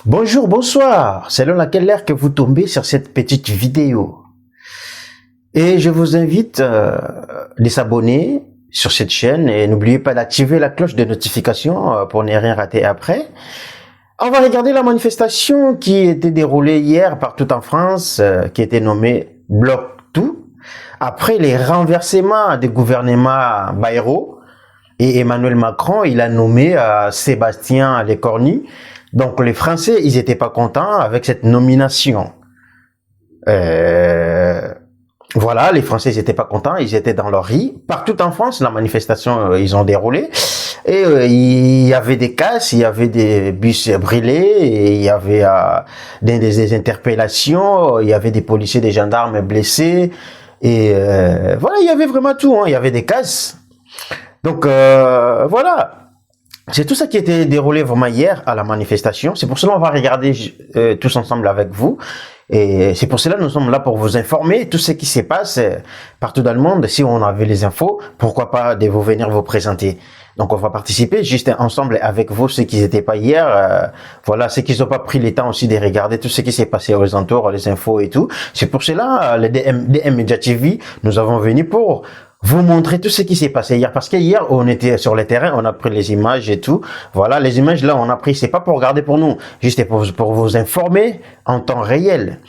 Bonjour, bonsoir, selon laquelle heure que vous tombez sur cette petite vidéo. Et je vous invite à s'abonner sur cette chaîne et n'oubliez pas d'activer la cloche de notification pour ne rien rater après. On va regarder la manifestation qui était déroulée hier partout en France, qui était nommée Bloc Tout, après les renversements des gouvernements Bayrou et Emmanuel Macron, il a nommé Sébastien Lecornu. Donc les Français, ils étaient pas contents avec cette nomination. Voilà, les Français, ils étaient pas contents, ils étaient dans leur riz. Partout en France, la manifestation, ils ont déroulé. Et il y avait des casses, il y avait des bus brûlés, et il y avait des interpellations, il y avait des policiers, des gendarmes blessés. Et voilà, il y avait vraiment tout, hein. Il y avait des casses. Donc voilà. C'est tout ça qui a été déroulé vraiment hier à la manifestation. C'est pour cela qu'on va regarder tous ensemble avec vous. Et c'est pour cela que nous sommes là pour vous informer tout ce qui se passe partout dans le monde. Si on avait les infos, pourquoi pas de vous venir vous présenter. Donc on va participer juste ensemble avec vous, ceux qui n'étaient pas hier. Voilà, ceux qui n'ont pas pris le temps aussi de regarder tout ce qui s'est passé aux alentours, les infos et tout. C'est pour cela, les DM Media TV, nous avons venu pour vous montrer tout ce qui s'est passé hier, parce que hier on était sur le terrain, on a pris les images et tout. Voilà, les images là on a pris, c'est pas pour regarder pour nous, juste pour vous informer en temps réel.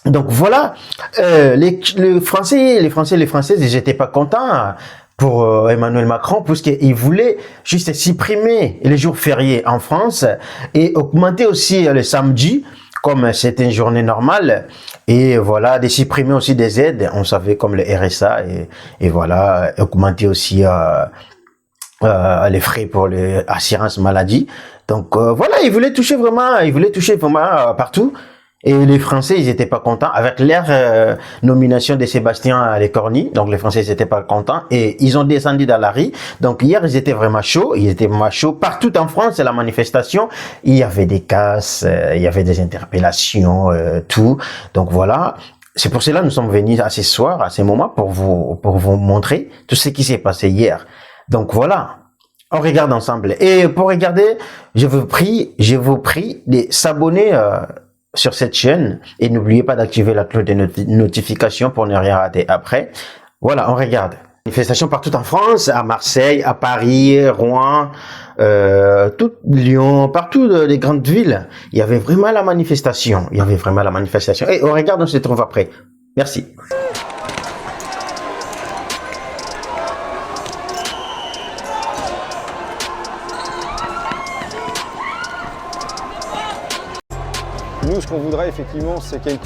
Donc voilà, les Français, les Françaises, ils étaient pas contents pour Emmanuel Macron, puisqu'il voulait juste supprimer les jours fériés en France et augmenter aussi le samedi, comme c'était une journée normale, et voilà, de supprimer aussi des aides, on savait, comme le RSA, et voilà, augmenter aussi les frais pour les assurances maladie. Donc voilà, ils voulaient toucher vraiment partout. Et les Français, ils étaient pas contents avec leur nomination de Sébastien Lecornu. Donc les Français, ils étaient pas contents et ils ont descendu dans la rue. Donc hier, ils étaient vraiment chauds. Ils étaient vraiment chauds. Partout en France, c'est la manifestation. Il y avait des casses, il y avait des interpellations, tout. Donc voilà. C'est pour cela que nous sommes venus à ce soir, à ce moment, pour vous montrer tout ce qui s'est passé hier. Donc voilà. On regarde ensemble. Et pour regarder, je vous prie de s'abonner sur cette chaîne et n'oubliez pas d'activer la cloche de notification pour ne rien rater après. Voilà, on regarde. Manifestation partout en France, à Marseille, à Paris, Rouen, Lyon, partout les grandes villes. Il y avait vraiment la manifestation. Et on regarde, on se retrouve après. Merci. Nous, ce qu'on voudrait effectivement, c'est qu'il y ait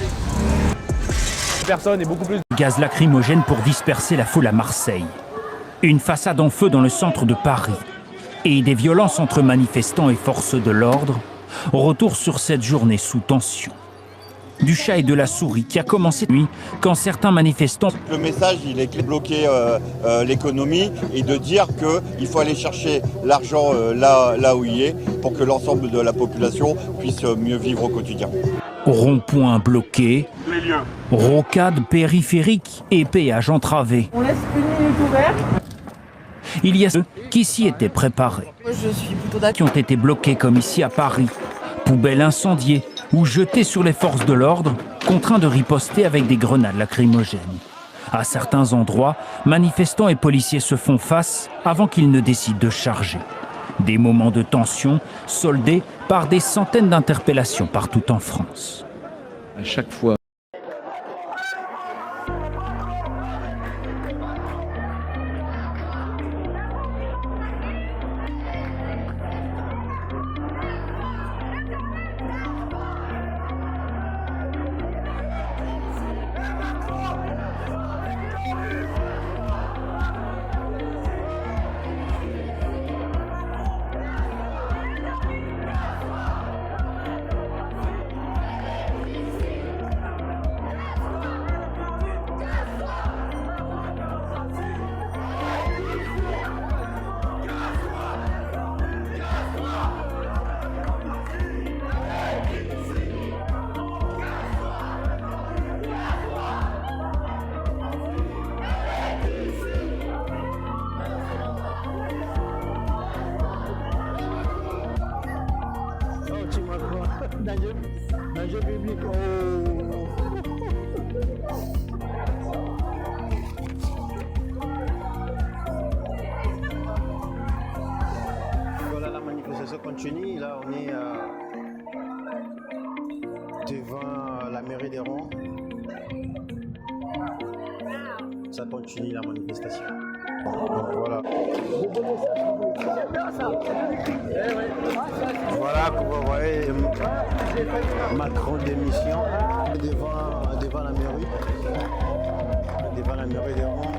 personne et beaucoup plus. Gaz lacrymogène pour disperser la foule à Marseille. Une façade en feu dans le centre de Paris. Et des violences entre manifestants et forces de l'ordre. Retour sur cette journée sous tension. Du chat et de la souris qui a commencé nuit quand certains manifestants... Le message, il est bloquer l'économie et de dire qu'il faut aller chercher l'argent là où il est pour que l'ensemble de la population puisse mieux vivre au quotidien. Rond-point bloqué, rocade périphérique et péage entravé. On laisse une minute ouverte. Il y a ceux qui s'y étaient préparés. Moi, je suis plutôt Qui ont été bloqués comme ici à Paris. Poubelles incendiées ou jetées sur les forces de l'ordre, contraints de riposter avec des grenades lacrymogènes. À certains endroits, manifestants et policiers se font face avant qu'ils ne décident de charger. Des moments de tension soldés par des centaines d'interpellations partout en France. À chaque fois. Danger public. Oh. Voilà, la manifestation continue. Là, on est devant la mairie des Ronds. Ça continue la manifestation. Donc voilà. Voilà, vous voyez Macron démission devant la mairie. Devant la mairie des Ronds.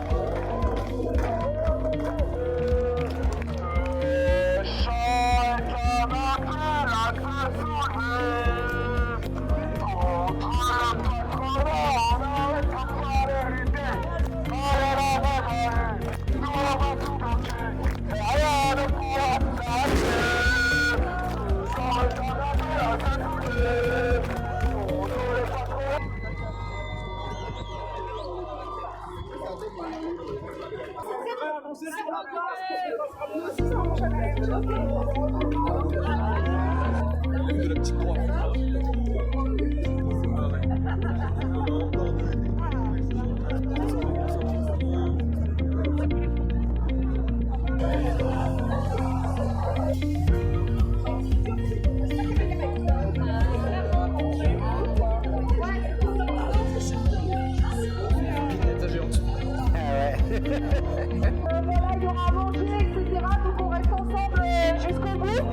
Voilà, il y aura à manger, etc. Donc on reste ensemble jusqu'au bout.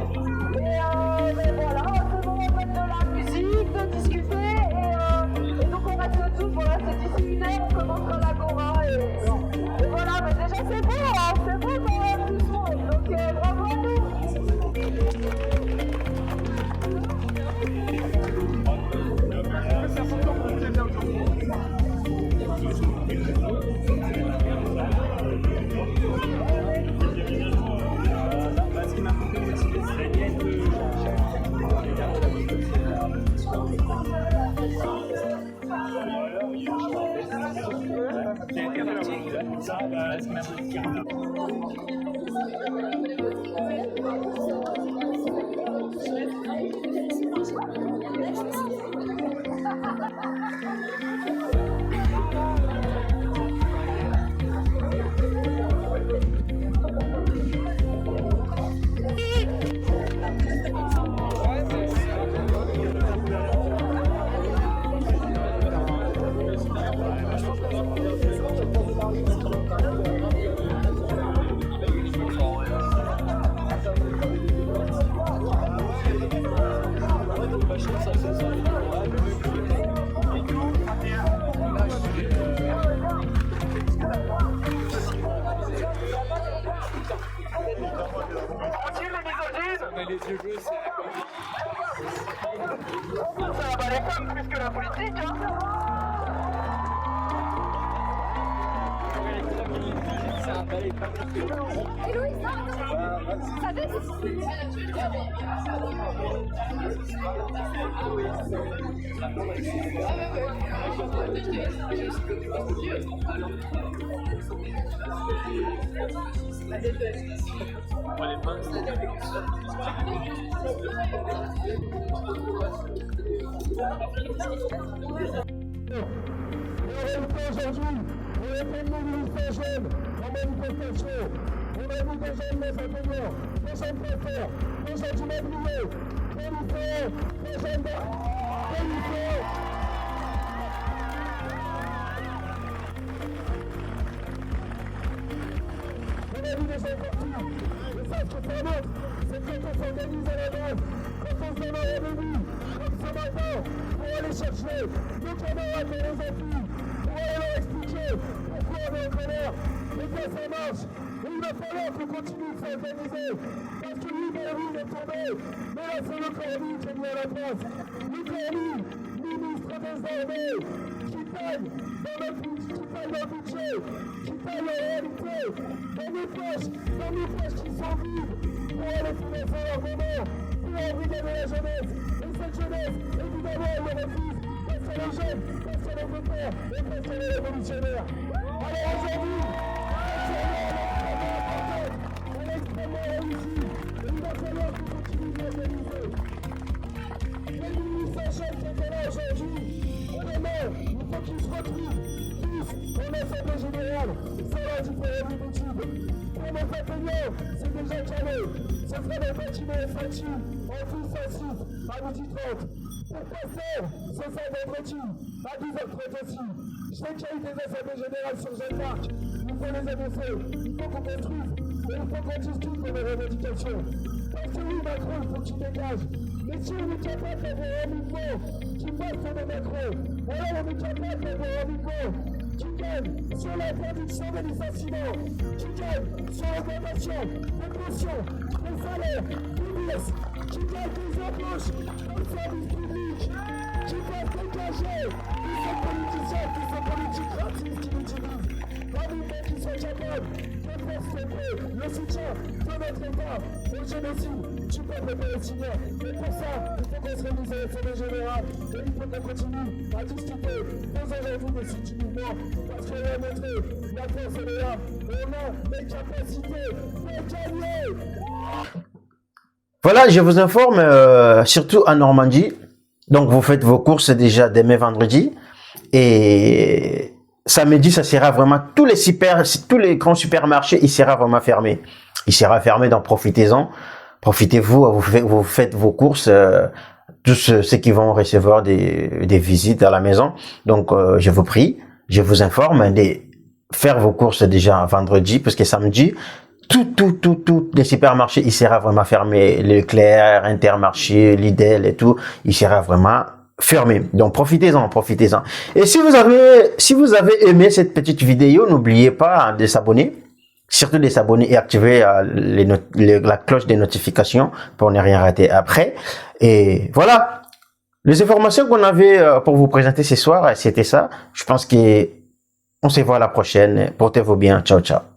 Mais voilà, c'est le moment de mettre de la musique, de discuter. Et donc on reste tous, voilà, c'est d'ici 1 heure, on commencera l'agora. Et voilà, mais déjà c'est beau, hein, c'est beau quand même, tout le monde. Donc bravo à nous. Ce qui m'a beaucoup motivé, c'est d'être les yeux bleus, c'est la comédie. Ça va pas les femmes plus que la politique, hein. Ça va pas les femmes plus que la politique. Et Louis, ça Aujourd'hui, on est fait une mobilisation en manifestation. On a vu des jeunes les enseignants, des jeunes préfets, des jeunes immobiliers, des lycéens, des jeunes des lycées. On a vu des gens partout. Et ça, ce que ça montre, c'est que quand on s'organise à la base, quand on se donne un rendez-vous, comme ce matin, pour aller chercher nos camarades et nos filles, pour aller leur expliquer pourquoi on est en colère, et que ça marche. Et il va falloir qu'on continue de s'organiser, parce que lui, Corny est tombé, mais là, c'est le Corny qui est mis à la place. Le Corny, ministre des armées, qui paye dans le budget, qui paye en réalité dans nos poches qui sont vides pour aller financer l'armement, pour embrigader la jeunesse. Et cette jeunesse, évidemment, elle le refuse, parce qu'elle est jeune, parce qu'elle est votée et parce qu'elle est révolutionnaire. Alors aujourd'hui, elle est extrêmement réussie, et il va falloir qu'on continue de l'organiser. sont là aujourd'hui. Honnêtement, il faut qu'ils se retrouvent tous en assemblée générale. C'est là du forum YouTube. Pour nos Papillons, c'est déjà calé. Ce sera dans le bâtiment FATU, en tout facile, à 12h30. Pour passer, ce sera vendredi, à 12h30 aussi. Je sais qu'il y a eu des assemblées générales sur Jeanne d'Arc. Il faut les annoncer. Il faut qu'on construise. Et il faut qu'on discute pour les revendications. Parce que oui, Macron, il faut qu'il dégage. Mais si on est capable d'avoir un mouvement qui passe sur le Macron, alors on est capable d'avoir un mouvement qui gagne sur l'interdiction des licenciements, qui gagne sur l'augmentation des pensions, des salaires, des bourses, qui gagne des embauches dans le service public, qui peuvent dégager tous ces politiciens, tous ces politiques racistes qui nous utilisent. Un mouvement qui soit capable de faire stopper le soutien de notre État au génocide du peuple palestinien. Et pour ça, il faut qu'on se réunisse à l'Assemblée générale et il faut qu'on continue à discuter dès aujourd'hui de ce du mouvement parce qu'on a montré la force elle est là et on a les capacités de gagner. Voilà, je vous informe, surtout en Normandie. Donc, vous faites vos courses déjà demain vendredi. Et samedi, ça sera vraiment tous les grands supermarchés, il sera vraiment fermé. Il sera fermé, donc profitez-en. Profitez-vous, vous faites vos courses, tous ceux qui vont recevoir des visites à la maison. Donc, je vous prie, je vous informe de faire vos courses déjà vendredi, parce que samedi, tous les supermarchés, il sera vraiment fermé. Leclerc, Intermarché, Lidl et tout, il sera vraiment fermé. Donc, profitez-en, profitez-en. Et si vous avez aimé cette petite vidéo, n'oubliez pas de s'abonner. Surtout de s'abonner et activer la cloche des notifications pour ne rien rater après. Et voilà. Les informations qu'on avait pour vous présenter ce soir, c'était ça. Je pense qu'on se voit à la prochaine. Portez-vous bien. Ciao, ciao.